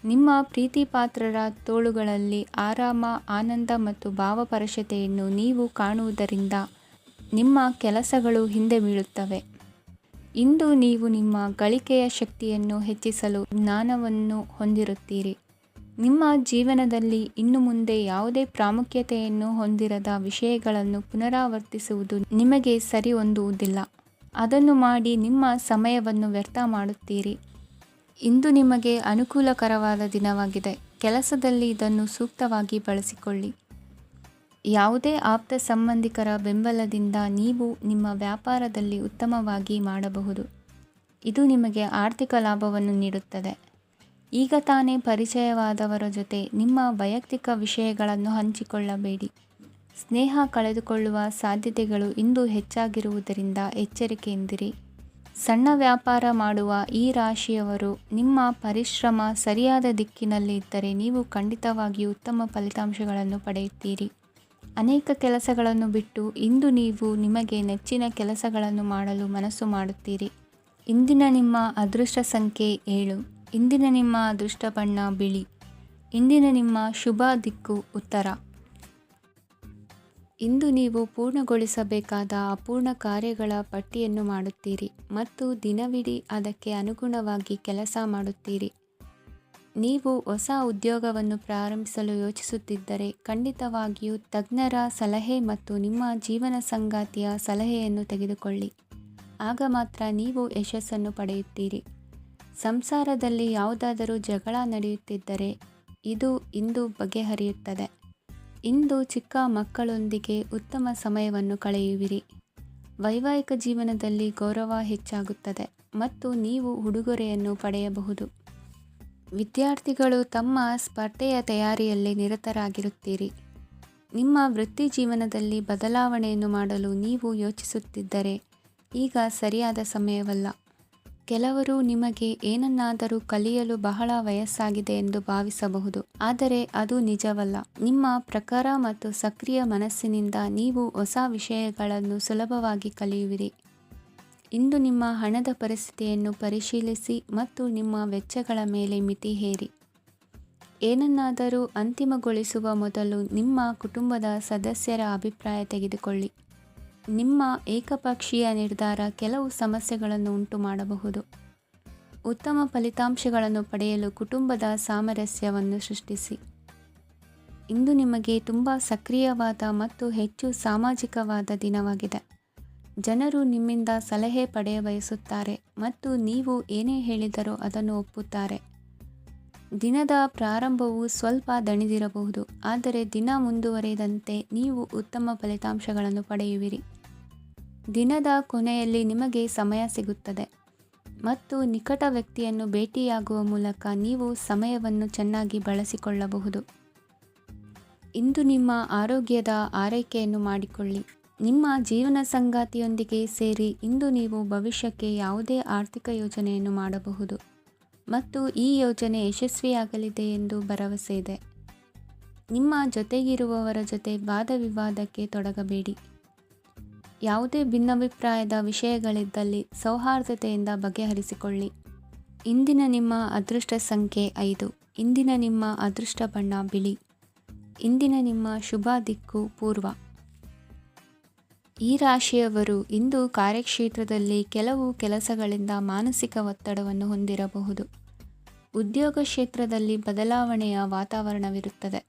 ನಿಮ್ಮ ಪ್ರೀತಿಪಾತ್ರರ ತೋಳುಗಳಲ್ಲಿ ಆರಾಮ, ಆನಂದ ಮತ್ತು ಭಾವಪರಶತೆಯನ್ನು ನೀವು ಕಾಣುವುದರಿಂದ ನಿಮ್ಮ ಕೆಲಸಗಳು ಹಿಂದೆ ಬೀಳುತ್ತವೆ. ಇಂದು ನೀವು ನಿಮ್ಮ ಗಳಿಕೆಯ ಶಕ್ತಿಯನ್ನು ಹೆಚ್ಚಿಸಲು ಜ್ಞಾನವನ್ನು ಹೊಂದಿರುತ್ತೀರಿ. ನಿಮ್ಮ ಜೀವನದಲ್ಲಿ ಇನ್ನು ಮುಂದೆ ಯಾವುದೇ ಪ್ರಾಮುಖ್ಯತೆಯನ್ನು ಹೊಂದಿರದ ವಿಷಯಗಳನ್ನು ಪುನರಾವರ್ತಿಸುವುದು ನಿಮಗೆ ಸರಿ ಹೊಂದುವುದಿಲ್ಲ. ಅದನ್ನು ಮಾಡಿ ನಿಮ್ಮ ಸಮಯವನ್ನು ವ್ಯರ್ಥ ಮಾಡುತ್ತೀರಿ. ಇಂದು ನಿಮಗೆ ಅನುಕೂಲಕರವಾದ ದಿನವಾಗಿದೆ. ಕೆಲಸದಲ್ಲಿ ಇದನ್ನು ಸೂಕ್ತವಾಗಿ ಬಳಸಿಕೊಳ್ಳಿ. ಯಾವುದೇ ಆಪ್ತ ಸಂಬಂಧಿಕರ ಬೆಂಬಲದಿಂದ ನೀವು ನಿಮ್ಮ ವ್ಯಾಪಾರದಲ್ಲಿ ಉತ್ತಮವಾಗಿ ಮಾಡಬಹುದು. ಇದು ನಿಮಗೆ ಆರ್ಥಿಕ ಲಾಭವನ್ನು ನೀಡುತ್ತದೆ. ಈಗ ತಾನೇ ಪರಿಚಯವಾದವರ ಜೊತೆ ನಿಮ್ಮ ವೈಯಕ್ತಿಕ ವಿಷಯಗಳನ್ನು ಹಂಚಿಕೊಳ್ಳಬೇಡಿ. ಸ್ನೇಹ ಕಳೆದುಕೊಳ್ಳುವ ಸಾಧ್ಯತೆಗಳು ಇಂದು ಹೆಚ್ಚಾಗಿರುವುದರಿಂದ ಎಚ್ಚರಿಕೆಯಿಂದಿರಿ. ಸಣ್ಣ ವ್ಯಾಪಾರ ಮಾಡುವ ಈ ರಾಶಿಯವರು ನಿಮ್ಮ ಪರಿಶ್ರಮ ಸರಿಯಾದ ದಿಕ್ಕಿನಲ್ಲಿ ಇದ್ದರೆ ನೀವು ಖಂಡಿತವಾಗಿಯೂ ಉತ್ತಮ ಫಲಿತಾಂಶಗಳನ್ನು ಪಡೆಯುತ್ತೀರಿ. ಅನೇಕ ಕೆಲಸಗಳನ್ನು ಬಿಟ್ಟು ಇಂದು ನೀವು ನಿಮಗೆ ನೆಚ್ಚಿನ ಕೆಲಸಗಳನ್ನು ಮಾಡಲು ಮನಸ್ಸು ಮಾಡುತ್ತೀರಿ. ಇಂದಿನ ನಿಮ್ಮ ಅದೃಷ್ಟ ಸಂಖ್ಯೆ 7. ಇಂದಿನ ನಿಮ್ಮ ಅದೃಷ್ಟ ಬಣ್ಣ ಬಿಳಿ. ಇಂದಿನ ನಿಮ್ಮ ಶುಭ ದಿಕ್ಕು ಉತ್ತರ. ಇಂದು ನೀವು ಪೂರ್ಣಗೊಳಿಸಬೇಕಾದ ಅಪೂರ್ಣ ಕಾರ್ಯಗಳ ಪಟ್ಟಿಯನ್ನು ಮಾಡುತ್ತೀರಿ ಮತ್ತು ದಿನವಿಡೀ ಅದಕ್ಕೆ ಅನುಗುಣವಾಗಿ ಕೆಲಸ ಮಾಡುತ್ತೀರಿ. ನೀವು ಹೊಸ ಉದ್ಯೋಗವನ್ನು ಪ್ರಾರಂಭಿಸಲು ಯೋಚಿಸುತ್ತಿದ್ದರೆ ಖಂಡಿತವಾಗಿಯೂ ತಜ್ಞರ ಸಲಹೆ ಮತ್ತು ನಿಮ್ಮ ಜೀವನ ಸಂಗಾತಿಯ ಸಲಹೆಯನ್ನು ತೆಗೆದುಕೊಳ್ಳಿ. ಆಗ ಮಾತ್ರ ನೀವು ಯಶಸ್ಸನ್ನು ಪಡೆಯುತ್ತೀರಿ. ಸಂಸಾರದಲ್ಲಿ ಯಾವುದಾದರೂ ಜಗಳ ನಡೆಯುತ್ತಿದ್ದರೆ ಇದು ಇಂದು ಬಗೆಹರಿಯುತ್ತದೆ. ಇಂದು ಚಿಕ್ಕ ಮಕ್ಕಳೊಂದಿಗೆ ಉತ್ತಮ ಸಮಯವನ್ನು ಕಳೆಯುವಿರಿ. ವೈವಾಹಿಕ ಜೀವನದಲ್ಲಿ ಗೌರವ ಹೆಚ್ಚಾಗುತ್ತದೆ ಮತ್ತು ನೀವು ಉಡುಗೊರೆಯನ್ನು ಪಡೆಯಬಹುದು. ವಿದ್ಯಾರ್ಥಿಗಳು ತಮ್ಮ ಸ್ಪರ್ಧೆಯ ತಯಾರಿಯಲ್ಲಿ ನಿರತರಾಗಿರುತ್ತೀರಿ. ನಿಮ್ಮ ವೃತ್ತಿ ಜೀವನದಲ್ಲಿ ಬದಲಾವಣೆಯನ್ನು ಮಾಡಲು ನೀವು ಯೋಚಿಸುತ್ತಿದ್ದರೆ ಈಗ ಸರಿಯಾದ ಸಮಯವಲ್ಲ. ಕೆಲವರು ನಿಮಗೆ ಏನನ್ನಾದರೂ ಕಲಿಯಲು ಬಹಳ ವಯಸ್ಸಾಗಿದೆ ಎಂದು ಭಾವಿಸಬಹುದು, ಆದರೆ ಅದು ನಿಜವಲ್ಲ. ನಿಮ್ಮ ಪ್ರಖರ ಮತ್ತು ಸಕ್ರಿಯ ಮನಸ್ಸಿನಿಂದ ನೀವು ಹೊಸ ವಿಷಯಗಳನ್ನು ಸುಲಭವಾಗಿ ಕಲಿಯುವಿರಿ. ಇಂದು ನಿಮ್ಮ ಹಣದ ಪರಿಸ್ಥಿತಿಯನ್ನು ಪರಿಶೀಲಿಸಿ ಮತ್ತು ನಿಮ್ಮ ವೆಚ್ಚಗಳ ಮೇಲೆ ಮಿತಿ ಹೇರಿ. ಏನನ್ನಾದರೂ ಅಂತಿಮಗೊಳಿಸುವ ಮೊದಲು ನಿಮ್ಮ ಕುಟುಂಬದ ಸದಸ್ಯರ ಅಭಿಪ್ರಾಯ ತೆಗೆದುಕೊಳ್ಳಿ. ನಿಮ್ಮ ಏಕಪಕ್ಷೀಯ ನಿರ್ಧಾರ ಕೆಲವು ಸಮಸ್ಯೆಗಳನ್ನು ಉಂಟು ಮಾಡಬಹುದು. ಉತ್ತಮ ಫಲಿತಾಂಶಗಳನ್ನು ಪಡೆಯಲು ಕುಟುಂಬದ ಸಾಮರಸ್ಯವನ್ನು ಸೃಷ್ಟಿಸಿ. ಇಂದು ನಿಮಗೆ ತುಂಬ ಸಕ್ರಿಯವಾದ ಮತ್ತು ಹೆಚ್ಚು ಸಾಮಾಜಿಕವಾದ ದಿನವಾಗಿದೆ. ಜನರು ನಿಮ್ಮಿಂದ ಸಲಹೆ ಪಡೆಯಬಯಸುತ್ತಾರೆ ಮತ್ತು ನೀವು ಏನೇ ಹೇಳಿದರೂ ಅದನ್ನು ಒಪ್ಪುತ್ತಾರೆ. ದಿನದ ಪ್ರಾರಂಭವು ಸ್ವಲ್ಪ ದಣಿದಿರಬಹುದು, ಆದರೆ ದಿನ ಮುಂದುವರಿದಂತೆ ನೀವು ಉತ್ತಮ ಫಲಿತಾಂಶಗಳನ್ನು ಪಡೆಯುವಿರಿ. ದಿನದ ಕೊನೆಯಲ್ಲಿ ನಿಮಗೆ ಸಮಯ ಸಿಗುತ್ತದೆ ಮತ್ತು ನಿಕಟ ವ್ಯಕ್ತಿಯನ್ನು ಭೇಟಿಯಾಗುವ ಮೂಲಕ ನೀವು ಸಮಯವನ್ನು ಚೆನ್ನಾಗಿ ಬಳಸಿಕೊಳ್ಳಬಹುದು. ಇಂದು ನಿಮ್ಮ ಆರೋಗ್ಯದ ಆರೈಕೆಯನ್ನು ಮಾಡಿಕೊಳ್ಳಿ. ನಿಮ್ಮ ಜೀವನ ಸಂಗಾತಿಯೊಂದಿಗೆ ಸೇರಿ ಇಂದು ನೀವು ಭವಿಷ್ಯಕ್ಕೆ ಯಾವುದೇ ಆರ್ಥಿಕ ಯೋಜನೆಯನ್ನು ಮಾಡಬಹುದು ಮತ್ತು ಈ ಯೋಜನೆ ಯಶಸ್ವಿಯಾಗಲಿದೆ ಎಂದು ಭರವಸೆ ಇದೆ. ನಿಮ್ಮ ಜೊತೆಗಿರುವವರ ಜೊತೆ ವಾದ ವಿವಾದಕ್ಕೆ ತೊಡಗಬೇಡಿ. ಯಾವುದೇ ಭಿನ್ನಾಭಿಪ್ರಾಯದ ವಿಷಯಗಳಿದ್ದಲ್ಲಿ ಸೌಹಾರ್ದತೆಯಿಂದ ಬಗೆಹರಿಸಿಕೊಳ್ಳಿ. ಇಂದಿನ ನಿಮ್ಮ ಅದೃಷ್ಟ ಸಂಖ್ಯೆ 5. ಇಂದಿನ ನಿಮ್ಮ ಅದೃಷ್ಟ ಬಣ್ಣ ಬಿಳಿ. ಇಂದಿನ ನಿಮ್ಮ ಶುಭ ದಿಕ್ಕು ಪೂರ್ವ. ಈ ರಾಶಿಯವರು ಇಂದು ಕಾರ್ಯಕ್ಷೇತ್ರದಲ್ಲಿ ಕೆಲವು ಕೆಲಸಗಳಿಂದ ಮಾನಸಿಕ ಒತ್ತಡವನ್ನು ಹೊಂದಿರಬಹುದು. ಉದ್ಯೋಗ ಕ್ಷೇತ್ರದಲ್ಲಿ ಬದಲಾವಣೆಯ ವಾತಾವರಣವಿರುತ್ತದೆ.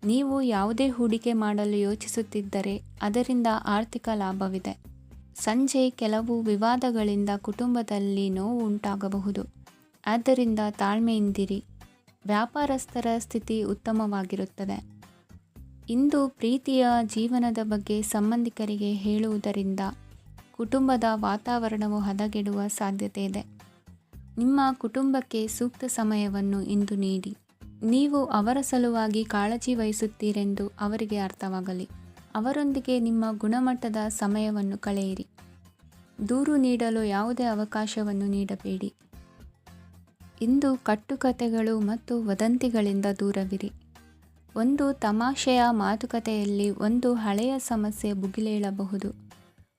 ನೀವು ಯಾವುದೇ ಹೂಡಿಕೆ ಮಾಡಲು ಯೋಚಿಸುತ್ತಿದ್ದರೆ ಅದರಿಂದ ಆರ್ಥಿಕ ಲಾಭವಿದೆ. ಸಂಜೆ ಕೆಲವು ವಿವಾದಗಳಿಂದ ಕುಟುಂಬದಲ್ಲಿ ನೋವು ಉಂಟಾಗಬಹುದು, ಆದ್ದರಿಂದ ತಾಳ್ಮೆಯಿಂದಿರಿ. ವ್ಯಾಪಾರಸ್ಥರ ಸ್ಥಿತಿ ಉತ್ತಮವಾಗಿರುತ್ತದೆ. ಇಂದು ಪ್ರೀತಿಯ ಜೀವನದ ಬಗ್ಗೆ ಸಂಬಂಧಿಕರಿಗೆ ಹೇಳುವುದರಿಂದ ಕುಟುಂಬದ ವಾತಾವರಣವು ಹದಗೆಡುವ ಸಾಧ್ಯತೆ ಇದೆ. ನಿಮ್ಮ ಕುಟುಂಬಕ್ಕೆ ಸೂಕ್ತ ಸಮಯವನ್ನು ಇಂದು ನೀಡಿ. ನೀವು ಅವರ ಸಲುವಾಗಿ ಕಾಳಜಿ ವಹಿಸುತ್ತೀರೆಂದು ಅವರಿಗೆ ಅರ್ಥವಾಗಲಿ. ಅವರೊಂದಿಗೆ ನಿಮ್ಮ ಗುಣಮಟ್ಟದ ಸಮಯವನ್ನು ಕಳೆಯಿರಿ. ದೂರು ನೀಡಲು ಯಾವುದೇ ಅವಕಾಶವನ್ನು ನೀಡಬೇಡಿ. ಇಂದು ಕಟ್ಟುಕತೆಗಳು ಮತ್ತು ವದಂತಿಗಳಿಂದ ದೂರವಿರಿ. ಒಂದು ತಮಾಷೆಯ ಮಾತುಕತೆಯಲ್ಲಿ ಒಂದು ಹಳೆಯ ಸಮಸ್ಯೆ ಭುಗಿಲೇಳಬಹುದು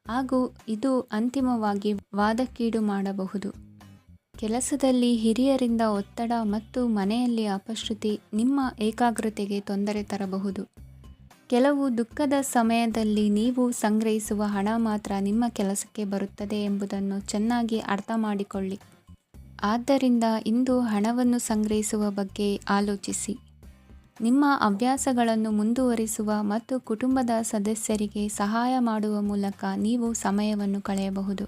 ಹಾಗೂ ಇದು ಅಂತಿಮವಾಗಿ ವಾದಕ್ಕೀಡು ಮಾಡಬಹುದು. ಕೆಲಸದಲ್ಲಿ ಹಿರಿಯರಿಂದ ಒತ್ತಡ ಮತ್ತು ಮನೆಯಲ್ಲಿ ಅಪಶ್ರುತಿ ನಿಮ್ಮ ಏಕಾಗ್ರತೆಗೆ ತೊಂದರೆ ತರಬಹುದು. ಕೆಲವು ದುಃಖದ ಸಮಯದಲ್ಲಿ ನೀವು ಸಂಗ್ರಹಿಸುವ ಹಣ ಮಾತ್ರ ನಿಮ್ಮ ಕೆಲಸಕ್ಕೆ ಬರುತ್ತದೆ ಎಂಬುದನ್ನು ಚೆನ್ನಾಗಿ ಅರ್ಥ ಮಾಡಿಕೊಳ್ಳಿ. ಆದ್ದರಿಂದ ಇಂದು ಹಣವನ್ನು ಸಂಗ್ರಹಿಸುವ ಬಗ್ಗೆ ಆಲೋಚಿಸಿ. ನಿಮ್ಮ ಹವ್ಯಾಸಗಳನ್ನು ಮುಂದುವರಿಸುವ ಮತ್ತು ಕುಟುಂಬದ ಸದಸ್ಯರಿಗೆ ಸಹಾಯ ಮಾಡುವ ಮೂಲಕ ನೀವು ಸಮಯವನ್ನು ಕಳೆಯಬಹುದು.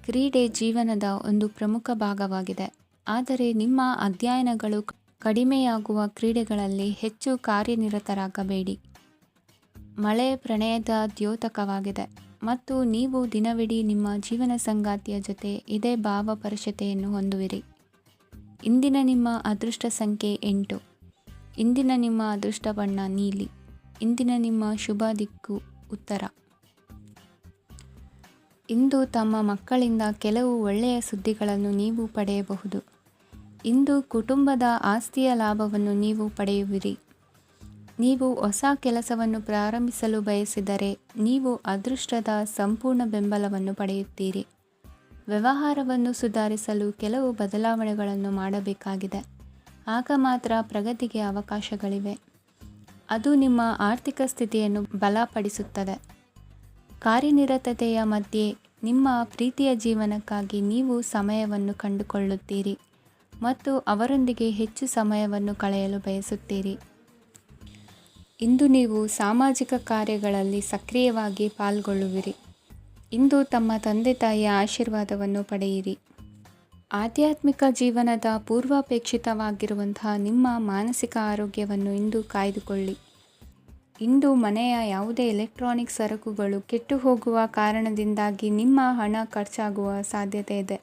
ಕ್ರೀಡೆ ಜೀವನದ ಒಂದು ಪ್ರಮುಖ ಭಾಗವಾಗಿದೆ, ಆದರೆ ನಿಮ್ಮ ಅಧ್ಯಯನಗಳು ಕಡಿಮೆಯಾಗುವ ಕ್ರೀಡೆಗಳಲ್ಲಿ ಹೆಚ್ಚು ಕಾರ್ಯನಿರತರಾಗಬೇಡಿ. ಮಳೆ ಪ್ರಣಯದ ದ್ಯೋತಕವಾಗಿದೆ ಮತ್ತು ನೀವು ದಿನವಿಡೀ ನಿಮ್ಮ ಜೀವನ ಸಂಗಾತಿಯ ಜೊತೆ ಇದೇ ಭಾವಪರಶತೆಯನ್ನು ಹೊಂದುವಿರಿ. ಇಂದಿನ ನಿಮ್ಮ ಅದೃಷ್ಟ ಸಂಖ್ಯೆ 8. ಇಂದಿನ ನಿಮ್ಮ ಅದೃಷ್ಟ ಬಣ್ಣ ನೀಲಿ. ಇಂದಿನ ನಿಮ್ಮ ಶುಭ ದಿಕ್ಕು ಉತ್ತರ. ಇಂದು ತಮ್ಮ ಮಕ್ಕಳಿಂದ ಕೆಲವು ಒಳ್ಳೆಯ ಸುದ್ದಿಗಳನ್ನು ನೀವು ಪಡೆಯಬಹುದು. ಇಂದು ಕುಟುಂಬದ ಆಸ್ತಿಯ ಲಾಭವನ್ನು ನೀವು ಪಡೆಯುವಿರಿ. ನೀವು ಹೊಸ ಕೆಲಸವನ್ನು ಪ್ರಾರಂಭಿಸಲು ಬಯಸಿದರೆ ನೀವು ಅದೃಷ್ಟದ ಸಂಪೂರ್ಣ ಬೆಂಬಲವನ್ನು ಪಡೆಯುತ್ತೀರಿ. ವ್ಯವಹಾರವನ್ನು ಸುಧಾರಿಸಲು ಕೆಲವು ಬದಲಾವಣೆಗಳನ್ನು ಮಾಡಬೇಕಾಗಿದೆ. ಆಗ ಮಾತ್ರ ಪ್ರಗತಿಗೆ ಅವಕಾಶಗಳಿವೆ. ಅದು ನಿಮ್ಮ ಆರ್ಥಿಕ ಸ್ಥಿತಿಯನ್ನು ಬಲಪಡಿಸುತ್ತದೆ. ಕಾರ್ಯನಿರತತೆಯ ಮಧ್ಯೆ ನಿಮ್ಮ ಪ್ರೀತಿಯ ಜೀವನಕ್ಕಾಗಿ ನೀವು ಸಮಯವನ್ನು ಕಂಡುಕೊಳ್ಳುತ್ತೀರಿ ಮತ್ತು ಅವರೊಂದಿಗೆ ಹೆಚ್ಚು ಸಮಯವನ್ನು ಕಳೆಯಲು ಬಯಸುತ್ತೀರಿ. ಇಂದು ನೀವು ಸಾಮಾಜಿಕ ಕಾರ್ಯಗಳಲ್ಲಿ ಸಕ್ರಿಯವಾಗಿ ಪಾಲ್ಗೊಳ್ಳುವಿರಿ. ಇಂದು ತಮ್ಮ ತಂದೆ ತಾಯಿಯ ಆಶೀರ್ವಾದವನ್ನು ಪಡೆಯಿರಿ. ಆಧ್ಯಾತ್ಮಿಕ ಜೀವನದ ಪೂರ್ವಾಪೇಕ್ಷಿತವಾಗಿರುವಂತಹ ನಿಮ್ಮ ಮಾನಸಿಕ ಆರೋಗ್ಯವನ್ನು ಇಂದು ಕಾಯ್ದುಕೊಳ್ಳಿ. ಇಂದು ಮನೆಯ ಯಾವುದೇ ಎಲೆಕ್ಟ್ರಾನಿಕ್ ಸರಕುಗಳು ಕೆಟ್ಟು ಹೋಗುವ ಕಾರಣದಿಂದಾಗಿ ನಿಮ್ಮ ಹಣ ಖರ್ಚಾಗುವ ಸಾಧ್ಯತೆ ಇದೆ.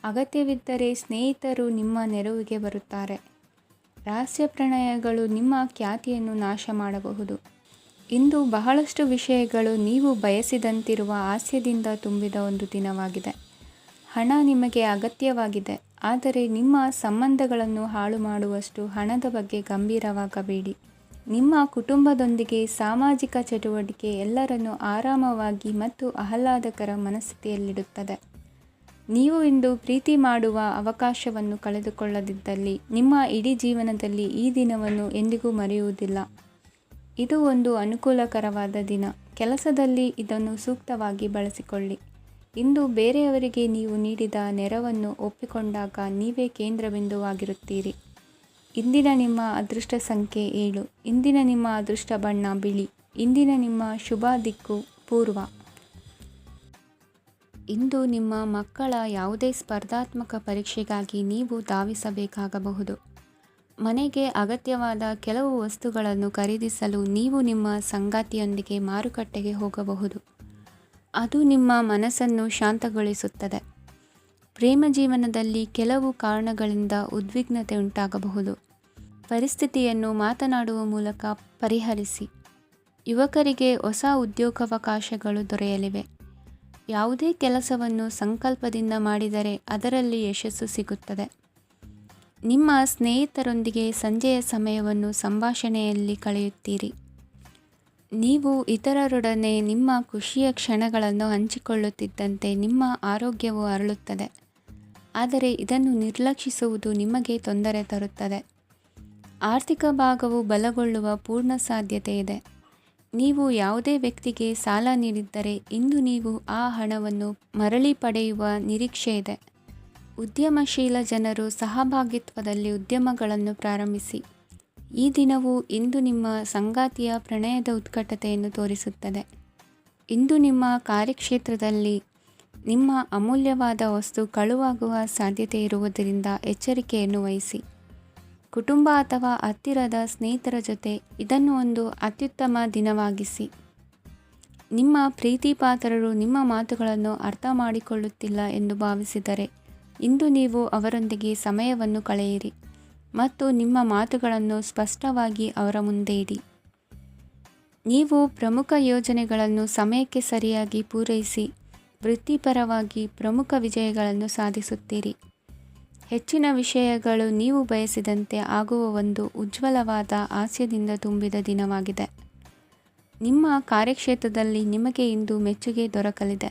ಅಗತ್ಯವಿದ್ದರೆ ಸ್ನೇಹಿತರು ನಿಮ್ಮ ನೆರವಿಗೆ ಬರುತ್ತಾರೆ. ರಹಸ್ಯ ಪ್ರಣಯಗಳು ನಿಮ್ಮ ಖ್ಯಾತಿಯನ್ನು ನಾಶ ಮಾಡಬಹುದು. ಇಂದು ಬಹಳಷ್ಟು ವಿಷಯಗಳು ನೀವು ಬಯಸಿದಂತಿರುವ ಹಾಸ್ಯದಿಂದ ತುಂಬಿದ ಒಂದು ದಿನವಾಗಿದೆ. ಹಣ ನಿಮಗೆ ಅಗತ್ಯವಾಗಿದೆ, ಆದರೆ ನಿಮ್ಮ ಸಂಬಂಧಗಳನ್ನು ಹಾಳು ಮಾಡುವಷ್ಟು ಹಣದ ಬಗ್ಗೆ ಗಂಭೀರವಾಗಬೇಡಿ. ನಿಮ್ಮ ಕುಟುಂಬದೊಂದಿಗೆ ಸಾಮಾಜಿಕ ಚಟುವಟಿಕೆ ಎಲ್ಲರನ್ನೂ ಆರಾಮವಾಗಿ ಮತ್ತು ಆಹ್ಲಾದಕರ ಮನಸ್ಥಿತಿಯಲ್ಲಿಡುತ್ತದೆ. ನೀವು ಇಂದು ಪ್ರೀತಿ ಮಾಡುವ ಅವಕಾಶವನ್ನು ಕಳೆದುಕೊಳ್ಳದಿದ್ದಲ್ಲಿ ನಿಮ್ಮ ಇಡೀ ಜೀವನದಲ್ಲಿ ಈ ದಿನವನ್ನು ಎಂದಿಗೂ ಮರೆಯುವುದಿಲ್ಲ. ಇದು ಒಂದು ಅನುಕೂಲಕರವಾದ ದಿನ. ಕೆಲಸದಲ್ಲಿ ಇದನ್ನು ಸೂಕ್ತವಾಗಿ ಬಳಸಿಕೊಳ್ಳಿ. ಇಂದು ಬೇರೆಯವರಿಗೆ ನೀವು ನೀಡಿದ ನೆರವನ್ನು ಒಪ್ಪಿಕೊಂಡಾಗ ನೀವೇ ಕೇಂದ್ರಬಿಂದುವಾಗಿರುತ್ತೀರಿ. ಇಂದಿನ ನಿಮ್ಮ ಅದೃಷ್ಟ ಸಂಖ್ಯೆ 7. ಇಂದಿನ ನಿಮ್ಮ ಅದೃಷ್ಟ ಬಣ್ಣ ಬಿಳಿ. ಇಂದಿನ ನಿಮ್ಮ ಶುಭ ದಿಕ್ಕು ಪೂರ್ವ. ಇಂದು ನಿಮ್ಮ ಮಕ್ಕಳ ಯಾವುದೇ ಸ್ಪರ್ಧಾತ್ಮಕ ಪರೀಕ್ಷೆಗಾಗಿ ನೀವು ಧಾವಿಸಬೇಕಾಗಬಹುದು. ಮನೆಗೆ ಅಗತ್ಯವಾದ ಕೆಲವು ವಸ್ತುಗಳನ್ನು ಖರೀದಿಸಲು ನೀವು ನಿಮ್ಮ ಸಂಗಾತಿಯೊಂದಿಗೆ ಮಾರುಕಟ್ಟೆಗೆ ಹೋಗಬಹುದು. ಅದು ನಿಮ್ಮ ಮನಸ್ಸನ್ನು ಶಾಂತಗೊಳಿಸುತ್ತದೆ. ಪ್ರೇಮ ಜೀವನದಲ್ಲಿ ಕೆಲವು ಕಾರಣಗಳಿಂದ ಉದ್ವಿಗ್ನತೆ ಉಂಟಾಗಬಹುದು. ಪರಿಸ್ಥಿತಿಯನ್ನು ಮಾತನಾಡುವ ಮೂಲಕ ಪರಿಹರಿಸಿ. ಯುವಕರಿಗೆ ಹೊಸ ಉದ್ಯೋಗಾವಕಾಶಗಳು ದೊರೆಯಲಿವೆ. ಯಾವುದೇ ಕೆಲಸವನ್ನು ಸಂಕಲ್ಪದಿಂದ ಮಾಡಿದರೆ ಅದರಲ್ಲಿ ಯಶಸ್ಸು ಸಿಗುತ್ತದೆ. ನಿಮ್ಮ ಸ್ನೇಹಿತರೊಂದಿಗೆ ಸಂಜೆಯ ಸಮಯವನ್ನು ಸಂಭಾಷಣೆಯಲ್ಲಿ ಕಳೆಯುತ್ತೀರಿ. ನೀವು ಇತರರೊಡನೆ ನಿಮ್ಮ ಖುಷಿಯ ಕ್ಷಣಗಳನ್ನು ಹಂಚಿಕೊಳ್ಳುತ್ತಿದ್ದಂತೆ ನಿಮ್ಮ ಆರೋಗ್ಯವು ಅರಳುತ್ತದೆ. ಆದರೆ ಇದನ್ನು ನಿರ್ಲಕ್ಷಿಸುವುದು ನಿಮಗೆ ತೊಂದರೆ ತರುತ್ತದೆ. ಆರ್ಥಿಕ ಭಾಗವು ಬಲಗೊಳ್ಳುವ ಪೂರ್ಣ ಸಾಧ್ಯತೆ ಇದೆ. ನೀವು ಯಾವುದೇ ವ್ಯಕ್ತಿಗೆ ಸಾಲ ನೀಡಿದ್ದರೆ ಇಂದು ನೀವು ಆ ಹಣವನ್ನು ಮರಳಿ ಪಡೆಯುವ ನಿರೀಕ್ಷೆ ಇದೆ. ಉದ್ಯಮಶೀಲ ಜನರು ಸಹಭಾಗಿತ್ವದಲ್ಲಿ ಉದ್ಯಮಗಳನ್ನು ಪ್ರಾರಂಭಿಸಿ. ಈ ದಿನವು ಇಂದು ನಿಮ್ಮ ಸಂಗಾತಿಯ ಪ್ರಣಯದ ಉತ್ಕಟತೆಯನ್ನು ತೋರಿಸುತ್ತದೆ. ಇಂದು ನಿಮ್ಮ ಕಾರ್ಯಕ್ಷೇತ್ರದಲ್ಲಿ ನಿಮ್ಮ ಅಮೂಲ್ಯವಾದ ವಸ್ತು ಕಳುವಾಗುವ ಸಾಧ್ಯತೆ ಇರುವುದರಿಂದ ಎಚ್ಚರಿಕೆಯನ್ನು ವಹಿಸಿ. ಕುಟುಂಬ ಅಥವಾ ಹತ್ತಿರದ ಸ್ನೇಹಿತರ ಜೊತೆ ಇದನ್ನು ಒಂದು ಅತ್ಯುತ್ತಮ ದಿನವಾಗಿಸಿ. ನಿಮ್ಮ ಪ್ರೀತಿಪಾತ್ರರು ನಿಮ್ಮ ಮಾತುಗಳನ್ನು ಅರ್ಥ ಮಾಡಿಕೊಳ್ಳುತ್ತಿಲ್ಲ ಎಂದು ಭಾವಿಸಿದರೆ ಇಂದು ನೀವು ಅವರೊಂದಿಗೆ ಸಮಯವನ್ನು ಕಳೆಯಿರಿ ಮತ್ತು ನಿಮ್ಮ ಮಾತುಗಳನ್ನು ಸ್ಪಷ್ಟವಾಗಿ ಅವರ ಮುಂದೆ ಇಡಿ. ನೀವು ಪ್ರಮುಖ ಯೋಜನೆಗಳನ್ನು ಸಮಯಕ್ಕೆ ಸರಿಯಾಗಿ ಪೂರೈಸಿ ವೃತ್ತಿಪರವಾಗಿ ಪ್ರಮುಖ ವಿಜಯಗಳನ್ನು ಸಾಧಿಸುತ್ತೀರಿ. ಹೆಚ್ಚಿನ ವಿಷಯಗಳು ನೀವು ಬಯಸಿದಂತೆ ಆಗುವ ಒಂದು ಉಜ್ವಲವಾದ ಹಾಸ್ಯದಿಂದ ತುಂಬಿದ ದಿನವಾಗಿದೆ. ನಿಮ್ಮ ಕಾರ್ಯಕ್ಷೇತ್ರದಲ್ಲಿ ನಿಮಗೆ ಇಂದು ಮೆಚ್ಚುಗೆ ದೊರಕಲಿದೆ.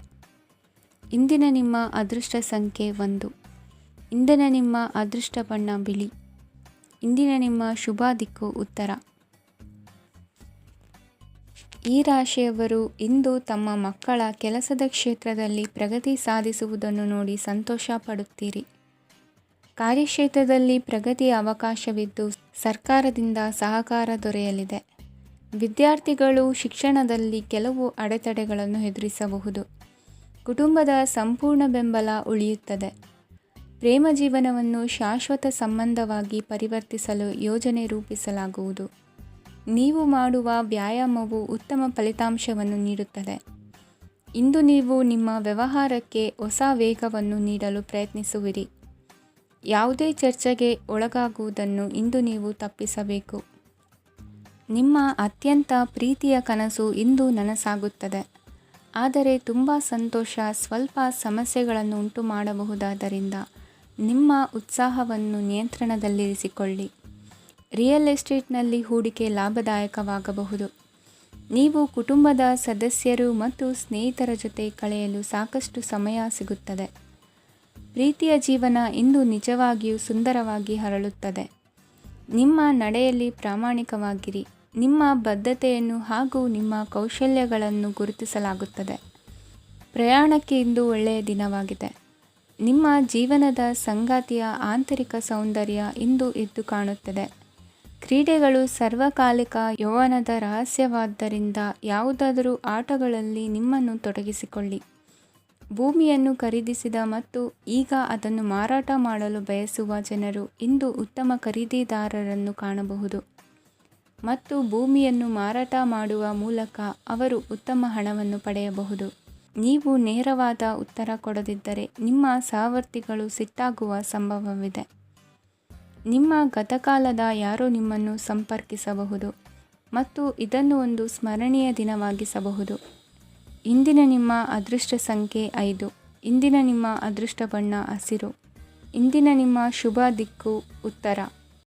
ಇಂದಿನ ನಿಮ್ಮ ಅದೃಷ್ಟ ಸಂಖ್ಯೆ 1. ಇಂದಿನ ನಿಮ್ಮ ಅದೃಷ್ಟ ಬಣ್ಣ ಬಿಳಿ. ಇಂದಿನ ನಿಮ್ಮ ಶುಭ ದಿಕ್ಕು ಉತ್ತರ. ಈ ರಾಶಿಯವರು ಇಂದು ತಮ್ಮ ಮಕ್ಕಳ ಕೆಲಸದ ಕ್ಷೇತ್ರದಲ್ಲಿ ಪ್ರಗತಿ ಸಾಧಿಸುವುದನ್ನು ನೋಡಿ ಸಂತೋಷ ಪಡುತ್ತೀರಿ. ಕಾರ್ಯಕ್ಷೇತ್ರದಲ್ಲಿ ಪ್ರಗತಿಯ ಅವಕಾಶವಿದ್ದು ಸರ್ಕಾರದಿಂದ ಸಹಕಾರ ದೊರೆಯಲಿದೆ. ವಿದ್ಯಾರ್ಥಿಗಳು ಶಿಕ್ಷಣದಲ್ಲಿ ಕೆಲವು ಅಡೆತಡೆಗಳನ್ನು ಎದುರಿಸಬಹುದು. ಕುಟುಂಬದ ಸಂಪೂರ್ಣ ಬೆಂಬಲ ಉಳಿಯುತ್ತದೆ. ಪ್ರೇಮ ಜೀವನವನ್ನು ಶಾಶ್ವತ ಸಂಬಂಧವಾಗಿ ಪರಿವರ್ತಿಸಲು ಯೋಜನೆ ರೂಪಿಸಲಾಗುವುದು. ನೀವು ಮಾಡುವ ವ್ಯಾಯಾಮವು ಉತ್ತಮ ಫಲಿತಾಂಶವನ್ನು ನೀಡುತ್ತದೆ. ಇಂದು ನೀವು ನಿಮ್ಮ ವ್ಯವಹಾರಕ್ಕೆ ಹೊಸ ವೇಗವನ್ನು ನೀಡಲು ಪ್ರಯತ್ನಿಸುವಿರಿ. ಯಾವುದೇ ಚರ್ಚೆಗೆ ಒಳಗಾಗುವುದನ್ನು ಇಂದು ನೀವು ತಪ್ಪಿಸಬೇಕು. ನಿಮ್ಮ ಅತ್ಯಂತ ಪ್ರೀತಿಯ ಕನಸು ಇಂದು ನನಸಾಗುತ್ತದೆ. ಆದರೆ ತುಂಬ ಸಂತೋಷ ಸ್ವಲ್ಪ ಸಮಸ್ಯೆಗಳನ್ನು ಉಂಟು ಮಾಡಬಹುದಾದ್ದರಿಂದ ನಿಮ್ಮ ಉತ್ಸಾಹವನ್ನು ನಿಯಂತ್ರಣದಲ್ಲಿರಿಸಿಕೊಳ್ಳಿ. ರಿಯಲ್ ಎಸ್ಟೇಟ್ನಲ್ಲಿ ಹೂಡಿಕೆ ಲಾಭದಾಯಕವಾಗಬಹುದು. ನೀವು ಕುಟುಂಬದ ಸದಸ್ಯರು ಮತ್ತು ಸ್ನೇಹಿತರ ಜೊತೆ ಕಳೆಯಲು ಸಾಕಷ್ಟು ಸಮಯ ಸಿಗುತ್ತದೆ. ಪ್ರೀತಿಯ ಜೀವನ ಇಂದು ನಿಜವಾಗಿಯೂ ಸುಂದರವಾಗಿ ಹರಳುತ್ತದೆ. ನಿಮ್ಮ ನಡೆಯಲ್ಲಿ ಪ್ರಾಮಾಣಿಕವಾಗಿರಿ. ನಿಮ್ಮ ಬದ್ಧತೆಯನ್ನು ಹಾಗೂ ನಿಮ್ಮ ಕೌಶಲ್ಯಗಳನ್ನು ಗುರುತಿಸಲಾಗುತ್ತದೆ. ಪ್ರಯಾಣಕ್ಕೆ ಇಂದು ಒಳ್ಳೆಯ ದಿನವಾಗಿದೆ. ನಿಮ್ಮ ಜೀವನದ ಸಂಗಾತಿಯ ಆಂತರಿಕ ಸೌಂದರ್ಯ ಇಂದು ಎದ್ದು ಕಾಣುತ್ತದೆ. ಕ್ರೀಡೆಗಳು ಸರ್ವಕಾಲಿಕ ಯೌವನದ ರಹಸ್ಯವಾದ್ದರಿಂದ ಯಾವುದಾದರೂ ಆಟಗಳಲ್ಲಿ ನಿಮ್ಮನ್ನು ತೊಡಗಿಸಿಕೊಳ್ಳಿ. ಭೂಮಿಯನ್ನು ಖರೀದಿಸಿದ ಮತ್ತು ಈಗ ಅದನ್ನು ಮಾರಾಟ ಮಾಡಲು ಬಯಸುವ ಜನರು ಇಂದು ಉತ್ತಮ ಖರೀದಿದಾರರನ್ನು ಕಾಣಬಹುದು ಮತ್ತು ಭೂಮಿಯನ್ನು ಮಾರಾಟ ಮಾಡುವ ಮೂಲಕ ಅವರು ಉತ್ತಮ ಹಣವನ್ನು ಪಡೆಯಬಹುದು. ನೀವು ನೇರವಾದ ಉತ್ತರ ಕೊಡದಿದ್ದರೆ ನಿಮ್ಮ ಸಹವರ್ತಿಗಳು ಸಿಟ್ಟಾಗುವ ಸಂಭವವಿದೆ. ನಿಮ್ಮ ಗತಕಾಲದ ಯಾರೋ ನಿಮ್ಮನ್ನು ಸಂಪರ್ಕಿಸಬಹುದು ಮತ್ತು ಇದನ್ನು ಒಂದು ಸ್ಮರಣೀಯ ದಿನವಾಗಿಸಬಹುದು. ಇಂದಿನ ನಿಮ್ಮ ಅದೃಷ್ಟ ಸಂಖ್ಯೆ 5. ಇಂದಿನ ನಿಮ್ಮ ಅದೃಷ್ಟ ಬಣ್ಣ ಹಸಿರು. ಇಂದಿನ ನಿಮ್ಮ ಶುಭ ದಿಕ್ಕು ಉತ್ತರ.